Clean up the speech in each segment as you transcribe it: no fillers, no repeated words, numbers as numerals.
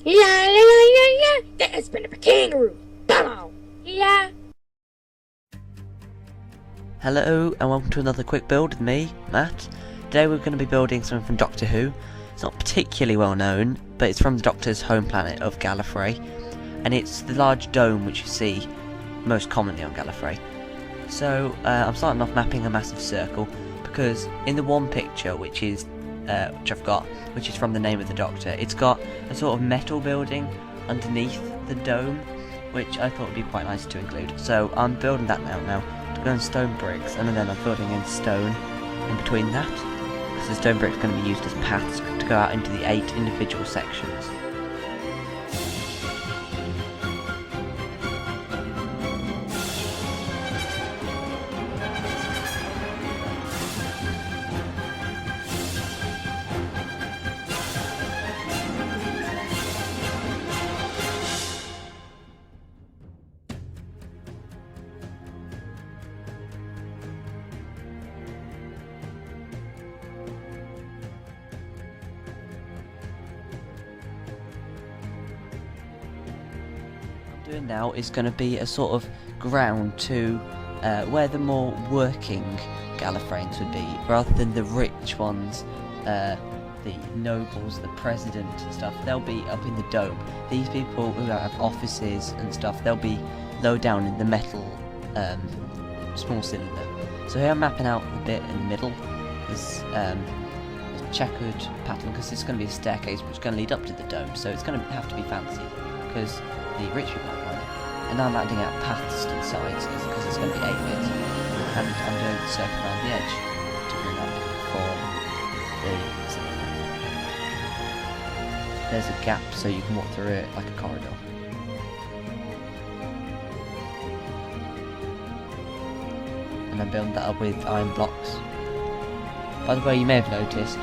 Yeah, yeah, yeah, yeah, yeah. There's been a kangaroo. Come on. Yeah. Hello and welcome to another quick build with me, Matt. Today we're going to be building something from Doctor Who. It's not particularly well known, but it's from the Doctor's home planet of Gallifrey, and it's the large dome which you see most commonly on Gallifrey. So I'm starting off mapping a massive circle, because in the one picture which I've got, which is from the name of the Doctor, it's got a sort of metal building underneath the dome, which I thought would be quite nice to include. So I'm building that now. To go on stone bricks, and then I'm building in stone in between that, because the stone bricks are going to be used as paths to go out into the 8 individual sections. Doing now is going to be a sort of ground to where the more working Gallifreyans would be, rather than the rich ones, the nobles, the president and stuff. They'll be up in the dome. These people who have offices and stuff, they'll be low down in the metal small cylinder. So here I'm mapping out a bit in the middle, this checkered pattern, because it's going to be a staircase which is going to lead up to the dome, so it's going to have to be fancy, because the rich people might want it. And now I'm adding out paths to the sides because it's going to be 8-bit, and I'm doing the circle around the edge to bring up for the cylinder. There's a gap so you can walk through it like a corridor. And I'm building that up with iron blocks. By the way, you may have noticed, I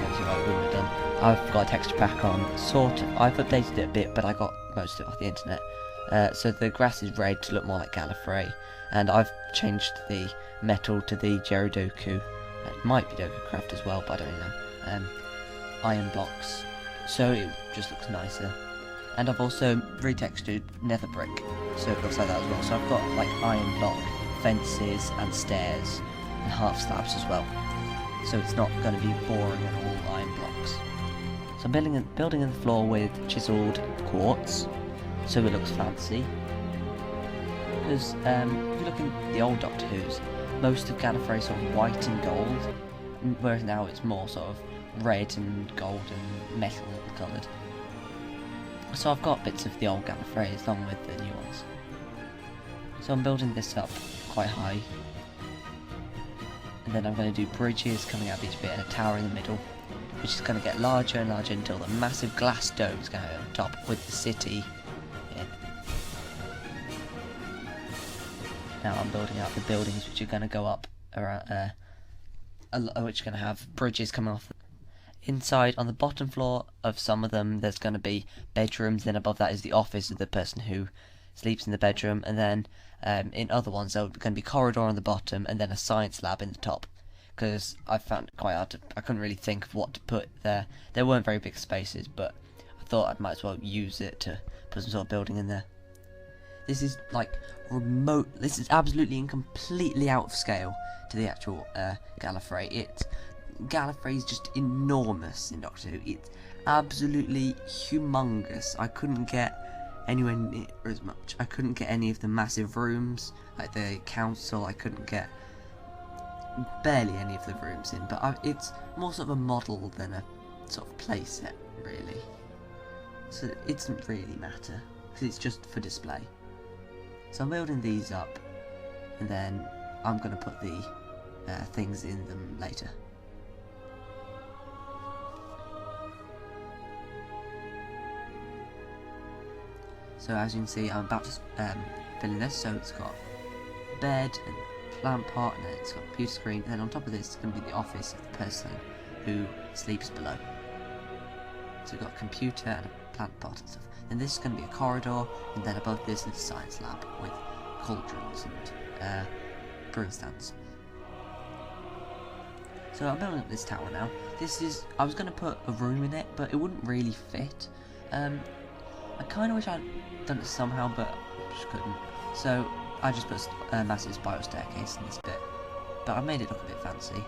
don't see why I wouldn't have done, I've got a texture pack on, sort of. I've updated it a bit, but I got most of it off the internet. So the grass is red to look more like Gallifrey, and I've changed the metal to the Gerudoku. It might be Dokucraft as well, but I don't know. Iron blocks, so it just looks nicer. And I've also retextured nether brick, so it looks like that as well. So I've got like iron block fences and stairs and half slabs as well. So it's not going to be boring and all iron blocks. So I'm building in the floor with chiseled quartz, so it looks fancy. Because if you look in the old Doctor Who's, most of Gallifrey is sort of white and gold, whereas now it's more sort of red and gold and metal coloured. So I've got bits of the old Gallifrey along with the new ones. So I'm building this up quite high. And then I'm going to do bridges coming out of each bit and a tower in the middle, which is going to get larger and larger until the massive glass dome is going to be on top with the city in. Now I'm building out the buildings which are going to go up around, which are going to have bridges coming off. Inside, on the bottom floor of some of them, there's going to be bedrooms, then above that is the office of the person who sleeps in the bedroom, and then in other ones there's going to be corridor on the bottom and then a science lab in the top, because I found it quite hard I couldn't really think of what to put there. There weren't very big spaces, but I thought I might as well use it to put some sort of building in there. This is like remote, this is absolutely and completely out of scale to the actual Gallifrey. Gallifrey is just enormous in Doctor Who. It's absolutely humongous. I couldn't get anywhere near as much. I couldn't get any of the massive rooms, like the council. I couldn't get barely any of the rooms in, but it's more sort of a model than a sort of play set, really. So it doesn't really matter, because it's just for display. So I'm building these up, and then I'm going to put the things in them later. So as you can see, I'm about to fill in this, so it's got bed and plant pot, and then it's got a computer screen, and then on top of this is going to be the office of the person who sleeps below. So we've got a computer and a plant pot and stuff. Then this is going to be a corridor, and then above this is a science lab with cauldrons and brewing stands. So I'm building up this tower now. I was going to put a room in it, but it wouldn't really fit. I kind of wish I'd done it somehow, but just couldn't. So I just put a massive spiral staircase in this bit, but I made it look a bit fancy.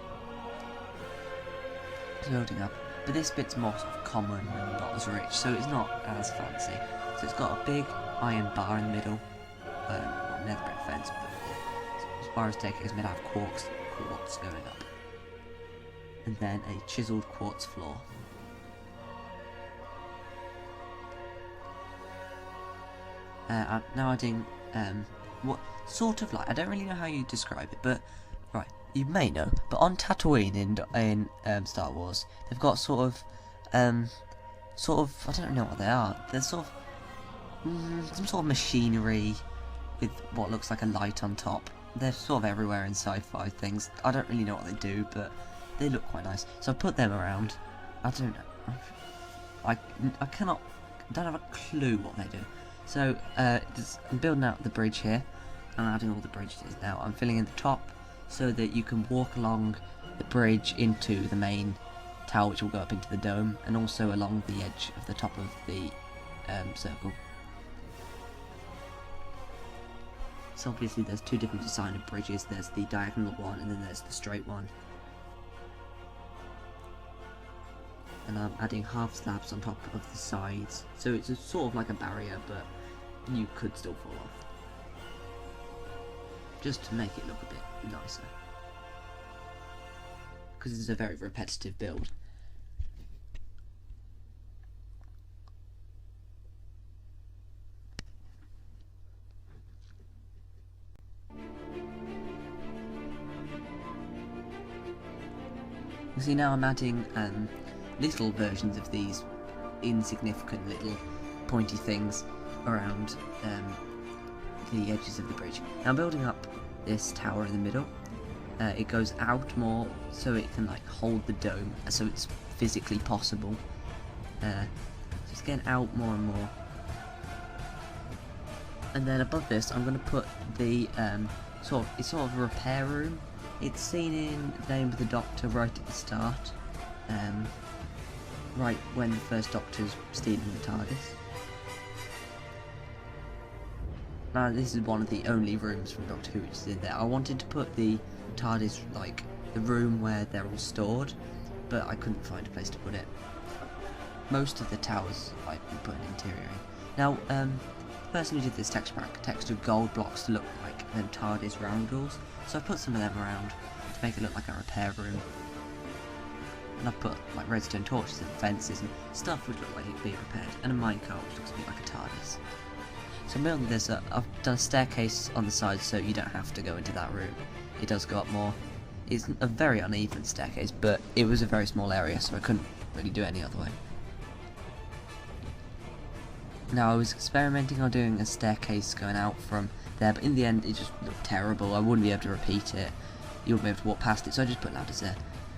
It's building up, but this bit's more sort of common and not as rich, so it's not as fancy. So it's got a big iron bar in the middle, nether brick fence, but spiral staircase made out of quartz going up, and then a chiselled quartz floor. I'm now adding what sort of like, I don't really know how you describe it, but right, you may know, but on Tatooine in Star Wars, they've got sort of I don't know what they are. They're sort of some sort of machinery with what looks like a light on top. They're sort of everywhere in sci-fi things. I don't really know what they do, but they look quite nice. So I put them around. I don't know. I don't have a clue what they do. So I'm building out the bridge here. I'm adding all the bridges now. I'm filling in the top so that you can walk along the bridge into the main tower, which will go up into the dome, and also along the edge of the top of the circle. So obviously there's two different design of bridges. There's the diagonal one and then there's the straight one. And I'm adding half slabs on top of the sides, so it's sort of like a barrier, but you could still fall off, just to make it look a bit nicer, because it's a very repetitive build. You see, now I'm adding little versions of these insignificant little pointy things around the edges of the bridge. Now I'm building up this tower in the middle. It goes out more so it can like hold the dome, so it's physically possible. So it's getting out more and more. And then above this I'm going to put the sort of a repair room. It's seen in The Name of the Doctor right at the start. Right when the first Doctor's stealing the TARDIS. Now this is one of the only rooms from Doctor Who which is in there. I wanted to put the TARDIS, like, the room where they're all stored, but I couldn't find a place to put it. Most of the towers, like, we put an interior in. Now, the person who did this texture pack textured gold blocks to look like them TARDIS roundels, so I put some of them around to make it look like a repair room. And I've put like redstone torches and fences and stuff which look like it could be repaired, and a minecart which looks a bit like a TARDIS. So I'm building this up. I've done a staircase on the side so you don't have to go into that room. It does go up more. It's a very uneven staircase, but it was a very small area, so I couldn't really do it any other way. Now I was experimenting on doing a staircase going out from there, but in the end it just looked terrible. I wouldn't be able to repeat it. You wouldn't be able to walk past it, so I just put ladders there.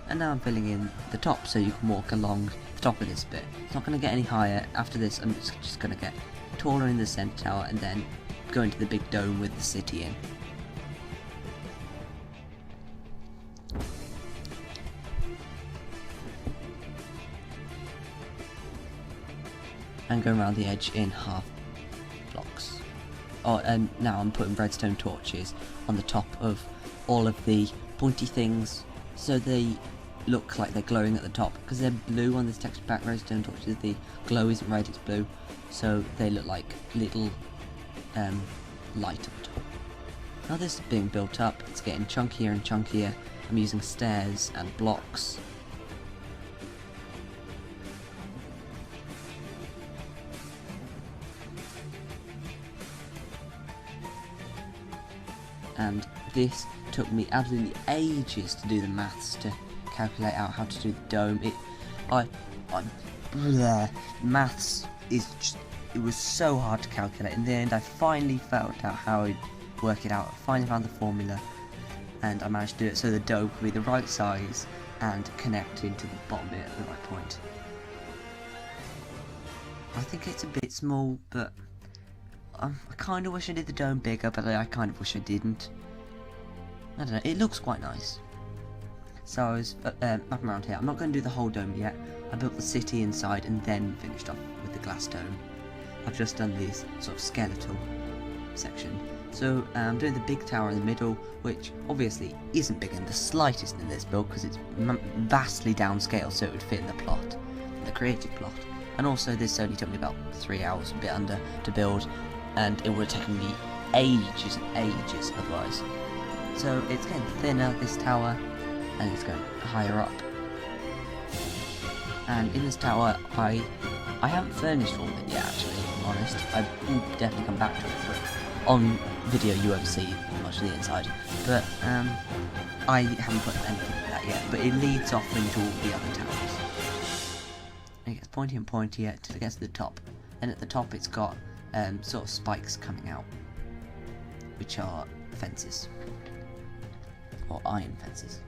And now I'm filling in the top so you can walk along the top of this bit. It's not going to get any higher. After this I'm just going to get taller in the centre tower and then go into the big dome with the city in. And go around the edge in half blocks. Oh, and now I'm putting redstone torches on the top of all of the pointy things so they look like they're glowing at the top, because they're blue on this texture pack. Redstone torches, the glow isn't red, it's blue, so they look like little light on top. Now this is being built up, it's getting chunkier and chunkier. I'm using stairs and blocks. And this took me absolutely ages to do the maths to calculate out how to do the dome. Maths is just, it was so hard to calculate. In the end I finally found out how I'd work it out. I finally found the formula and I managed to do it so the dome could be the right size and connect into the bottom bit at the right point. I think it's a bit small, but I kind of wish I did the dome bigger, but I kind of wish I didn't. I don't know, it looks quite nice. So I was up around here. I'm not going to do the whole dome yet. I built the city inside and then finished off with the glass dome. I've just done this sort of skeletal section. So I'm doing the big tower in the middle, which obviously isn't big in the slightest in this build because it's vastly downscaled, so it would fit in the plot, the creative plot. And also this only took me about 3 hours, a bit under, to build, and it would have taken me ages and ages otherwise. So it's getting thinner, this tower, and it's going higher up. And in this tower, I haven't furnished all of it yet, actually, if I'm honest. I will definitely come back to it, but on video you won't see much of the inside. But I haven't put anything like that yet, but it leads off into all the other towers. And it gets pointier and pointier until it gets to the top. And at the top it's got sort of spikes coming out, which are fences. Or iron fences.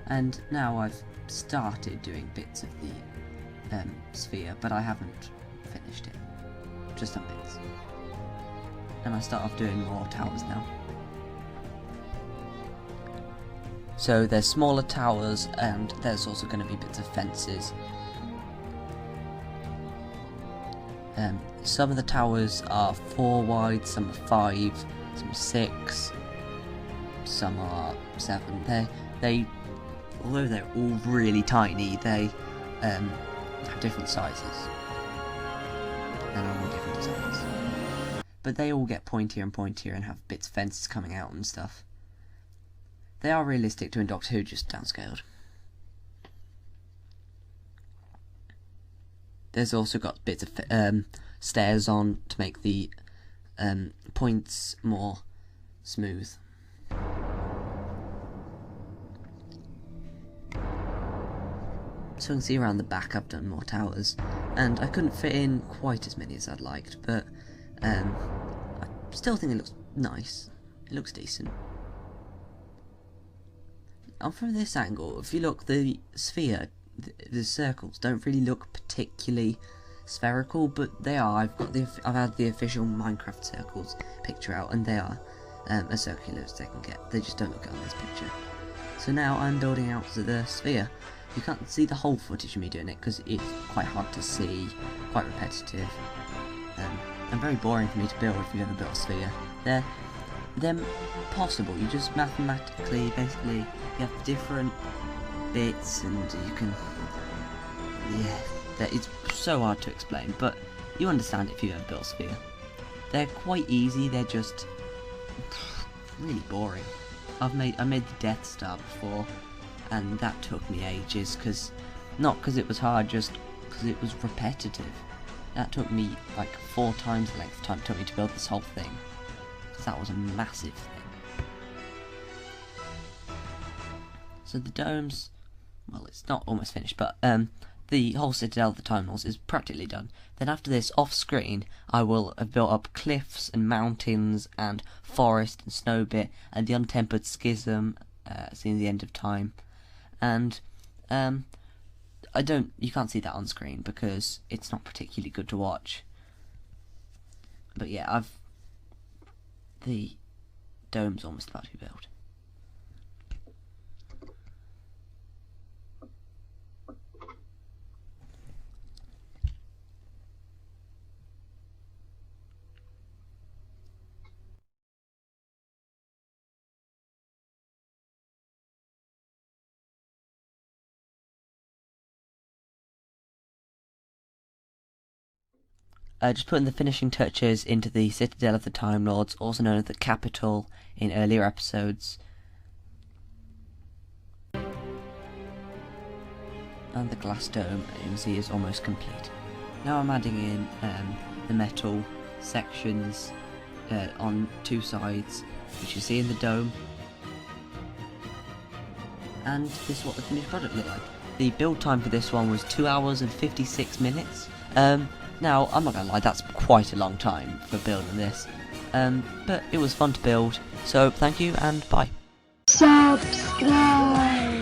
And now I've started doing bits of the sphere, but I haven't finished it. Just some bits. And I start off doing more towers now. So there's smaller towers, and there's also going to be bits of fences. Some of the towers are 4 wide, some are 5, some are 6, some are 7. Although they're all really tiny, they have different sizes. And are all different designs. But they all get pointier and pointier and have bits of fences coming out and stuff. They are realistic to in Doctor Who, just downscaled. There's also got bits of stairs on to make the points more smooth. So you can see around the back I've done more towers, and I couldn't fit in quite as many as I'd liked, but I still think it looks nice. It looks decent. And from this angle, if you look, the sphere, the circles don't really look particularly spherical, but they are. I've had the official Minecraft circles picture out, and they are as circular as they can get. They just don't look good on this picture. So now I'm building out the sphere. You can't see the whole footage of me doing it because it's quite hard to see, quite repetitive, and very boring for me to build if you've ever built a sphere. They're possible. You just mathematically, basically, you have different bits, and you can, it's so hard to explain, but you understand it if you've ever built a sphere. They're quite easy. They're just really boring. I made the Death Star before, and that took me ages, not because it was hard, just because it was repetitive. That took me like 4 times the length of time it took me to build this whole thing, because that was a massive thing. So the domes, well, it's not almost finished, but the whole Citadel of the Terminals is practically done. Then after this, off screen, I will have built up cliffs and mountains and forest and snow bit and the untempered schism, seeing the end of time. And you can't see that on screen because it's not particularly good to watch. But yeah, the dome's almost about to be built. Just putting the finishing touches into the Citadel of the Time Lords, also known as the capital in earlier episodes. And the glass dome, you can see, is almost complete. Now I'm adding in the metal sections on 2 sides, which you see in the dome. And this is what the finished product looked like. The build time for this one was 2 hours and 56 minutes. Now, I'm not going to lie, that's quite a long time for building this, but it was fun to build, so thank you and bye. Subscribe!